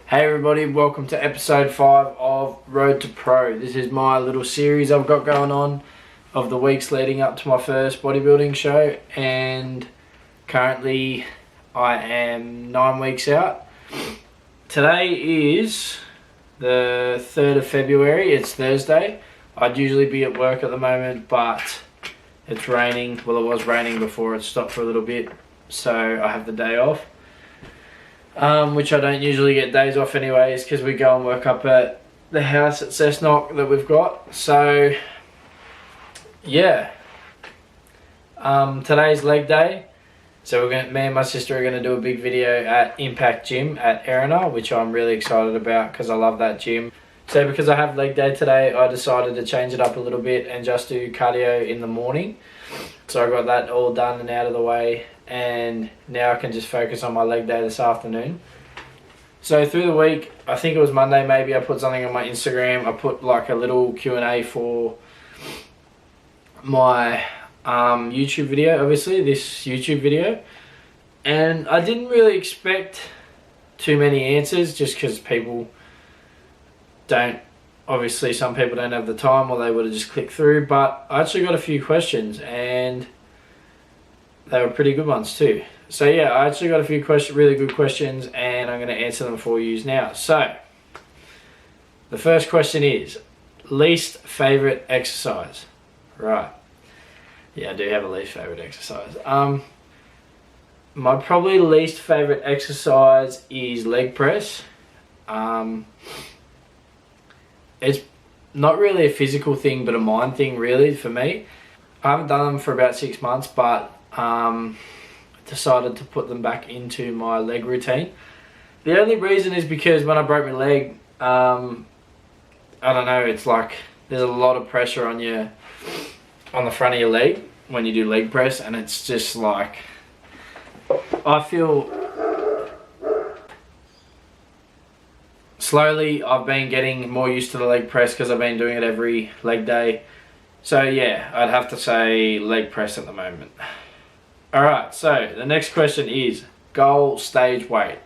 Hey everybody, welcome to episode 5 of Road to Pro. This is my little series I've got going on of the weeks leading up to my first bodybuilding show, and currently I am 9 weeks out. Today is the 3rd of February, it's Thursday. I'd usually be at work at the moment, but it's raining. Well, it was raining before it stopped for a little bit, so I have the day off. Which I don't usually get days off anyways, because we go and work up at the house at Cessnock that we've got. So yeah, today's leg day, so me and my sister are going to do a big video at Impact Gym at Erina, which I'm really excited about because I love that gym. So because I have leg day today, I decided to change it up a little bit and just do cardio in the morning. So I got that all done and out of the way, and now I can just focus on my leg day this afternoon. So through the week, I think it was Monday maybe, I put something on my Instagram. I put like a little Q&A for my YouTube video, obviously this YouTube video, and I didn't really expect too many answers just because people don't, obviously some people don't have the time, or they would have just clicked through, but I actually got a few questions and they were pretty good ones too. So yeah, I actually got a few really good questions, and I'm going to answer them for you now. So the first question is least favorite exercise. Right, yeah, I do have a least favorite exercise. My probably least favorite exercise is leg press. It's not really a physical thing, but a mind thing really for me. I haven't done them for about 6 months, but decided to put them back into my leg routine. The only reason is because when I broke my leg, I don't know, it's like there's a lot of pressure on the front of your leg when you do leg press, and it's just like, I feel slowly I've been getting more used to the leg press because I've been doing it every leg day. So yeah, I'd have to say leg press at the moment. Alright, so the next question is goal stage weight.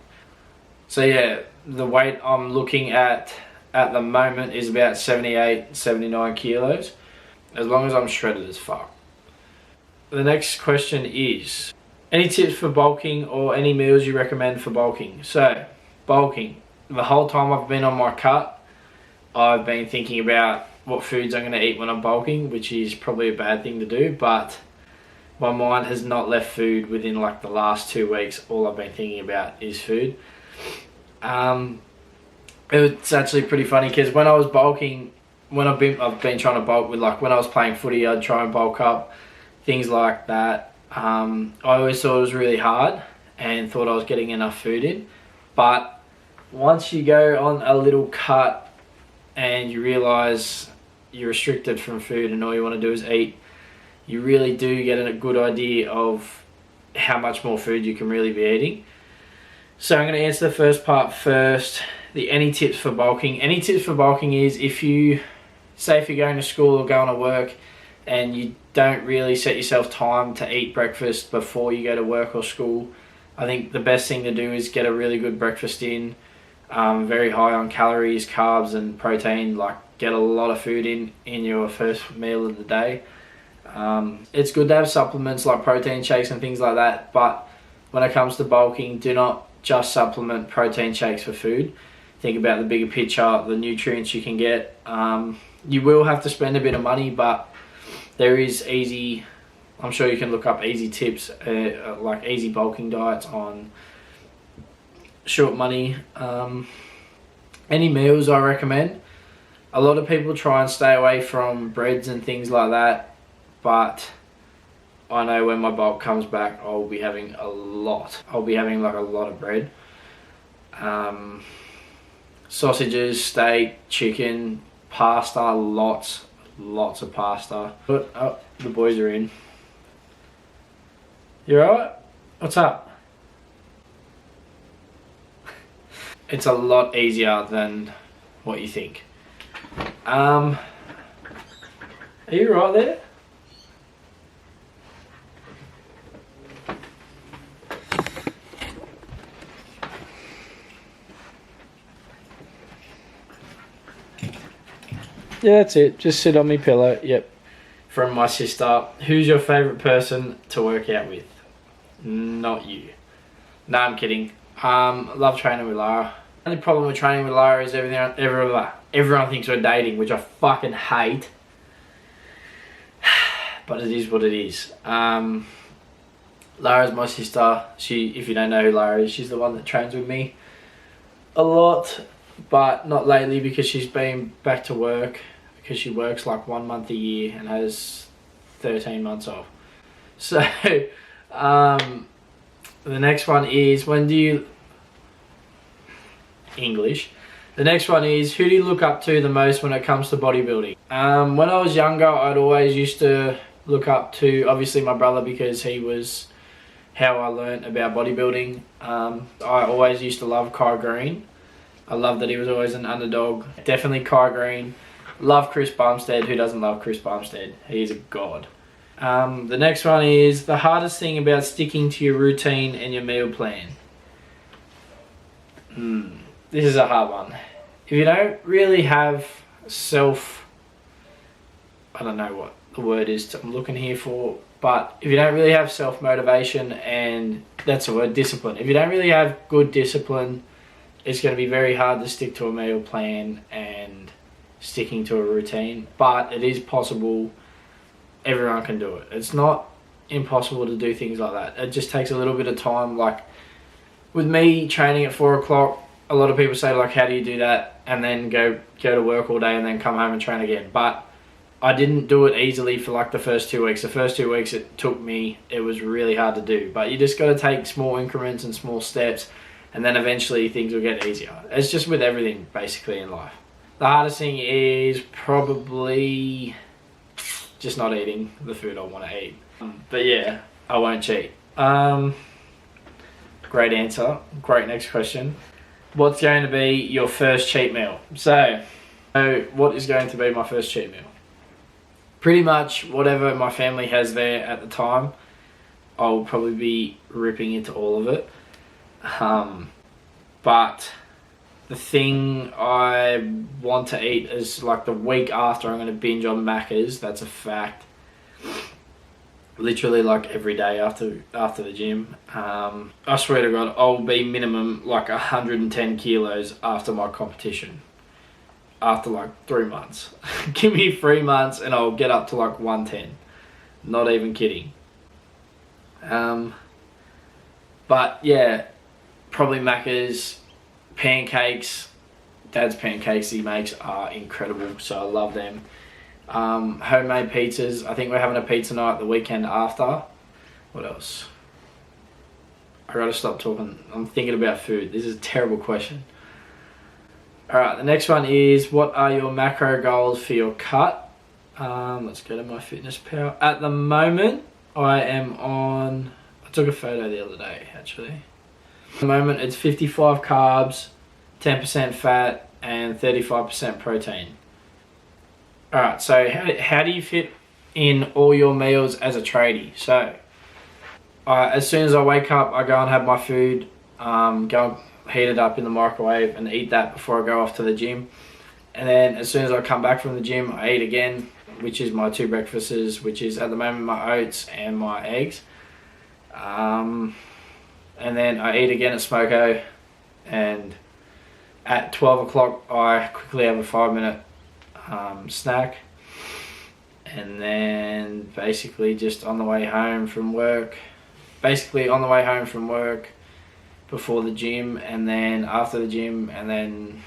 So yeah, the weight I'm looking at the moment is about 78, 79 kilos, as long as I'm shredded as fuck. The next question is, any tips for bulking or any meals you recommend for bulking? So, bulking. The whole time I've been on my cut, I've been thinking about what foods I'm going to eat when I'm bulking, which is probably a bad thing to do, but my mind has not left food within like the last 2 weeks. All I've been thinking about is food. It's actually pretty funny because when I was bulking, I've been trying to bulk with, like when I was playing footy, I'd try and bulk up, things like that. I always thought it was really hard and thought I was getting enough food in, but once you go on a little cut and you realise you're restricted from food and all you want to do is eat, you really do get a good idea of how much more food you can really be eating. So I'm going to answer the first part first. Any tips for bulking? Any tips for bulking is if you're going to school or going to work and you don't really set yourself time to eat breakfast before you go to work or school, I think the best thing to do is get a really good breakfast in, very high on calories, carbs and protein. Like get a lot of food in your first meal of the day. It's good to have supplements like protein shakes and things like that, but when it comes to bulking, do not just supplement protein shakes for food. Think about the bigger picture, the nutrients you can get. You will have to spend a bit of money, but there is easy, I'm sure you can look up easy tips, like easy bulking diets on short money. Any meals I recommend. A lot of people try and stay away from breads and things like that, but I know when my bulk comes back, I'll be having a lot. I'll be having like a lot of bread. Sausages, steak, chicken, pasta, lots of pasta. But, oh, the boys are in. You alright? What's up? It's a lot easier than what you think. Are you right there? Yeah, that's it. Just sit on my pillow. Yep. From my sister. Who's your favourite person to work out with? Not you. No, I'm kidding. Love training with Lara. The only problem with training with Lara is everyone thinks we're dating, which I fucking hate. But it is what it is. Lara's my sister. If you don't know who Lara is, she's the one that trains with me a lot, but not lately because she's been back to work, because she works like 1 month a year and has 13 months off. So the next one is, the next one is, who do you look up to the most when it comes to bodybuilding? When I was younger, I'd always used to look up to, obviously, my brother, because he was how I learnt about bodybuilding. I always used to love Kai Green. I love that he was always an underdog. Definitely Kai Green. Love Chris Bumstead. Who doesn't love Chris Bumstead? He's a god. The next one is, the hardest thing about sticking to your routine and your meal plan. This is a hard one. If you don't really have I don't know what the word is I'm looking here for, but if you don't really have self-motivation, and that's the word, discipline. If you don't really have good discipline, it's going to be very hard to stick to a meal plan and sticking to a routine. But it is possible. Everyone can do it. It's not impossible to do things like that. It just takes a little bit of time. Like with me training at 4 o'clock, a lot of people say, like, how do you do that? And then go to work all day and then come home and train again. But I didn't do it easily for like the first 2 weeks. The first 2 weeks it was really hard to do. But you just got to take small increments and small steps, and then eventually things will get easier. It's just with everything basically in life. The hardest thing is probably just not eating the food I want to eat. But yeah, I won't cheat. Great answer. Great next question. What's going to be your first cheat meal? So what is going to be my first cheat meal? Pretty much whatever my family has there at the time. I'll probably be ripping into all of it. But the thing I want to eat is like the week after I'm going to binge on Macca's. That's a fact. Literally like every day after the gym. I swear to God, I'll be minimum like 110 kilos after my competition. After like 3 months. Give me 3 months and I'll get up to like 110. Not even kidding. But yeah, probably Macca's. Pancakes. Dad's pancakes he makes are incredible, so I love them. Homemade pizzas. I think we're having a pizza night the weekend after. What else? I gotta stop talking. I'm thinking about food. This is a terrible question. Alright, the next one is, what are your macro goals for your cut? Let's go to my fitness pal. At the moment, I took a photo the other day, actually. At the moment, it's 55 carbs, 10% fat, and 35% protein. Alright, so how do you fit in all your meals as a tradie? So, as soon as I wake up, I go and have my food, go and heat it up in the microwave and eat that before I go off to the gym. And then as soon as I come back from the gym, I eat again, which is my 2 breakfasts, which is at the moment my oats and my eggs. And then I eat again at Smoko, and at 12 o'clock I quickly have a 5-minute snack, and then basically just on the way home from work, before the gym, and then after the gym, and then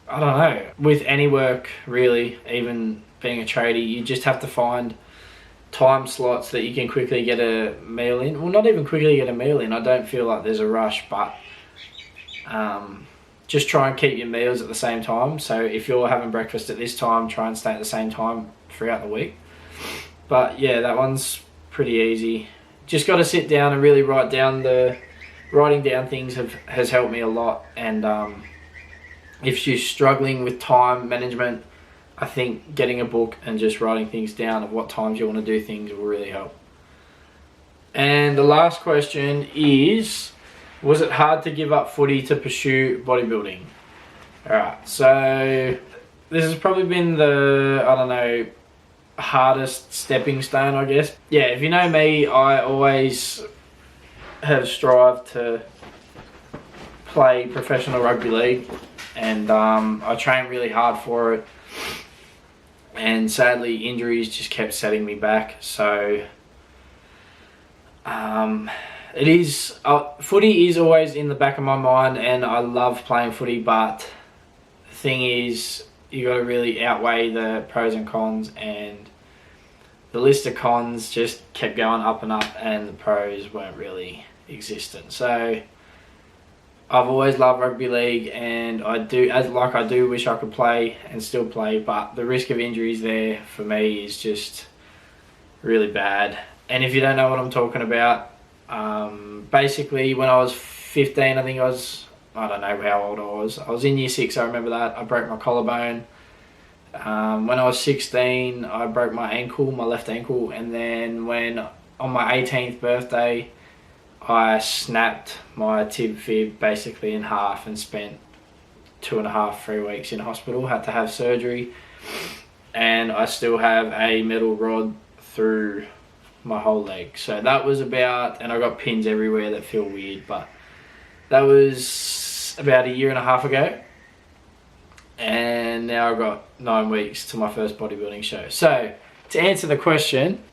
I don't know, with any work really, even being a tradie, you just have to find time slots that you can quickly get a meal in. Well, not even quickly get a meal in, I don't feel like there's a rush, but just try and keep your meals at the same time. So if you're having breakfast at this time, try and stay at the same time throughout the week. But yeah, that one's pretty easy. Just got to sit down and really writing down things has helped me a lot. And if you're struggling with time management, I think getting a book and just writing things down of what times you want to do things will really help. And the last question is, was it hard to give up footy to pursue bodybuilding? Alright, so this has probably been the, I don't know, hardest stepping stone, I guess. Yeah, if you know me, I always have strived to play professional rugby league, and I trained really hard for it, and sadly injuries just kept setting me back. So it is footy is always in the back of my mind, and I love playing footy, but the thing is, you got to really outweigh the pros and cons, and the list of cons just kept going up and up, and the pros weren't really existent. So I've always loved rugby league, and I do wish I could play and still play, but the risk of injuries there for me is just really bad. And if you don't know what I'm talking about, basically when I was 15, I don't know how old I was in year 6, I remember that. I broke my collarbone. When I was 16, I broke my left ankle, and then when on my 18th birthday, I snapped my tib fib basically in half and spent 2.5, 3 weeks in hospital, had to have surgery, and I still have a metal rod through my whole leg. So that was about, and I got pins everywhere that feel weird, but that was about 1.5 years ago. And now I've got 9 weeks to my first bodybuilding show. So to answer the question,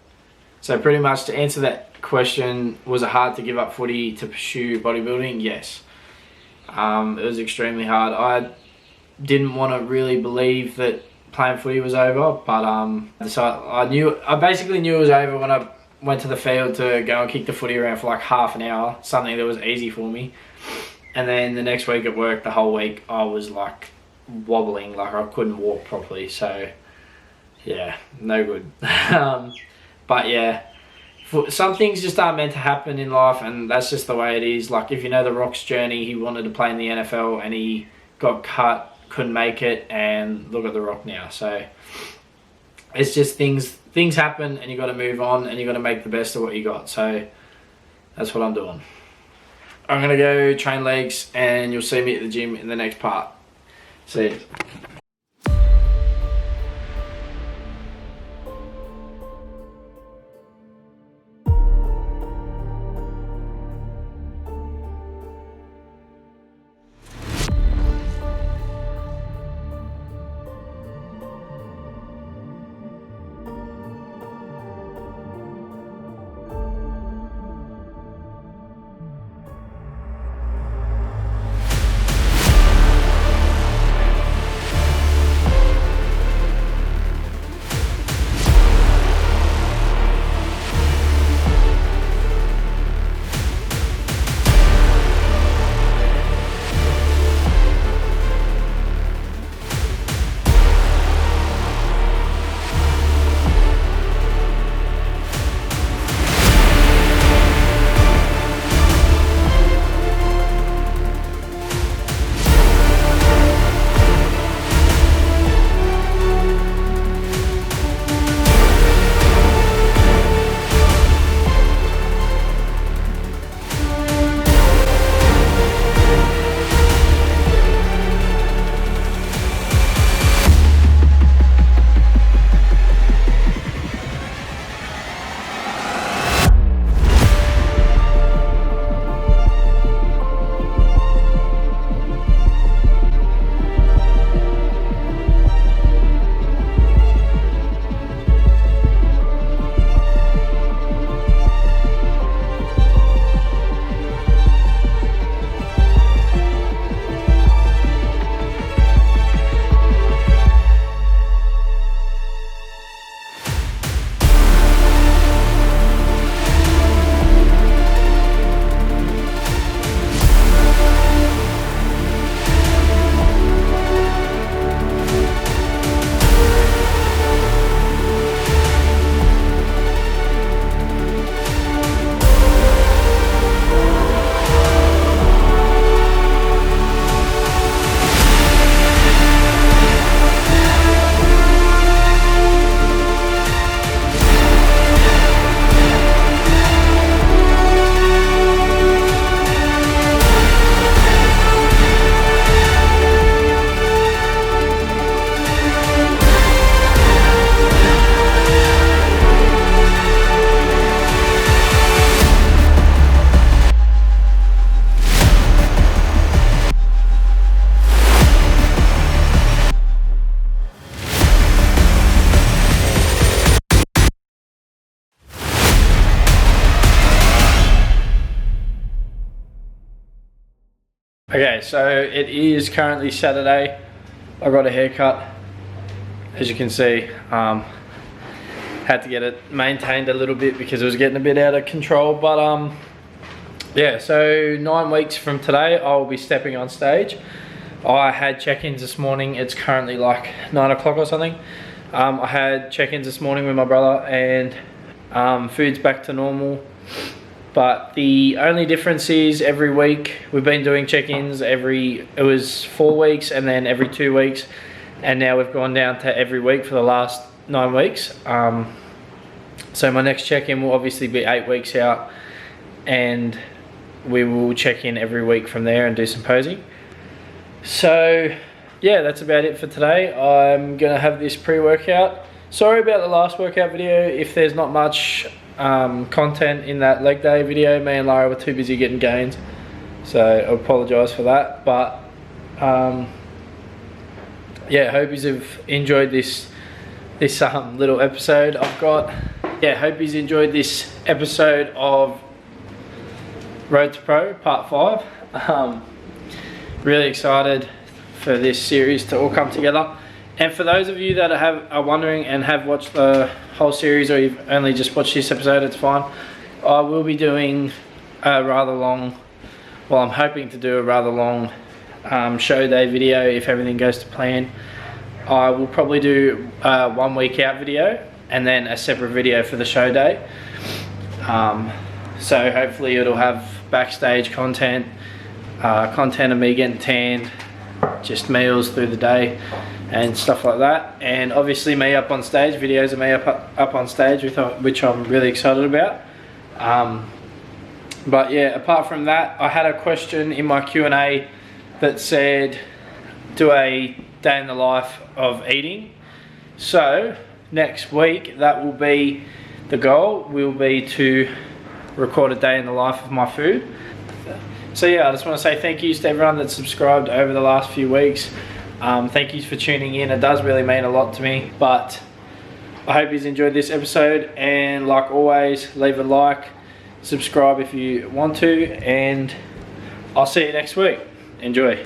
pretty much to answer that question, was it hard to give up footy to pursue bodybuilding? Yes. It was extremely hard. I didn't want to really believe that playing footy was over, but I basically knew it was over when I went to the field to go and kick the footy around for like half an hour, something that was easy for me. And then the next week at work, the whole week, I was like wobbling, like I couldn't walk properly. So yeah, no good. But yeah, some things just aren't meant to happen in life, and that's just the way it is. Like, if you know The Rock's journey, he wanted to play in the NFL and he got cut, couldn't make it, and look at The Rock now. So it's just things happen, and you got to move on, and you got to make the best of what you got. So that's what I'm doing. I'm gonna go train legs, and you'll see me at the gym in the next part. See you. Okay, so it is currently Saturday. I got a haircut, as you can see. Had to get it maintained a little bit because it was getting a bit out of control, but yeah, so 9 weeks from today I'll be stepping on stage. I had check-ins this morning. It's currently like 9 o'clock or something. I had check-ins this morning with my brother, and food's back to normal. But the only difference is every week we've been doing check-ins it was 4 weeks and then every 2 weeks, and now we've gone down to every week for the last 9 weeks. So my next check-in will obviously be 8 weeks out, and we will check in every week from there and do some posing. So yeah, that's about it for today. I'm gonna have this pre-workout. Sorry about the last workout video if there's not much content in that leg day video. Me and Lara were too busy getting gains, so I apologise for that. But yeah, hope you've enjoyed this little episode I've got. Yeah, hope you've enjoyed this episode of Road to Pro Part 5. Really excited for this series to all come together. And for those of you that are wondering and have watched the whole series, or you've only just watched this episode, it's fine. I will be doing a rather long, well, I'm hoping to do a rather long show day video if everything goes to plan. I will probably do a 1 week out video and then a separate video for the show day. So hopefully it'll have backstage content, content of me getting tanned, just meals through the day and stuff like that, and obviously me up on stage, videos of me up on stage, which I'm really excited about. But yeah, apart from that, I had a question in my Q&A that said, do a day in the life of eating. So next week, that will be the goal, will be to record a day in the life of my food. So yeah, I just want to say thank yous to everyone that's subscribed over the last few weeks. Thank you for tuning in. It does really mean a lot to me. But I hope you've enjoyed this episode, and like always, leave a like, subscribe if you want to, and I'll see you next week. Enjoy.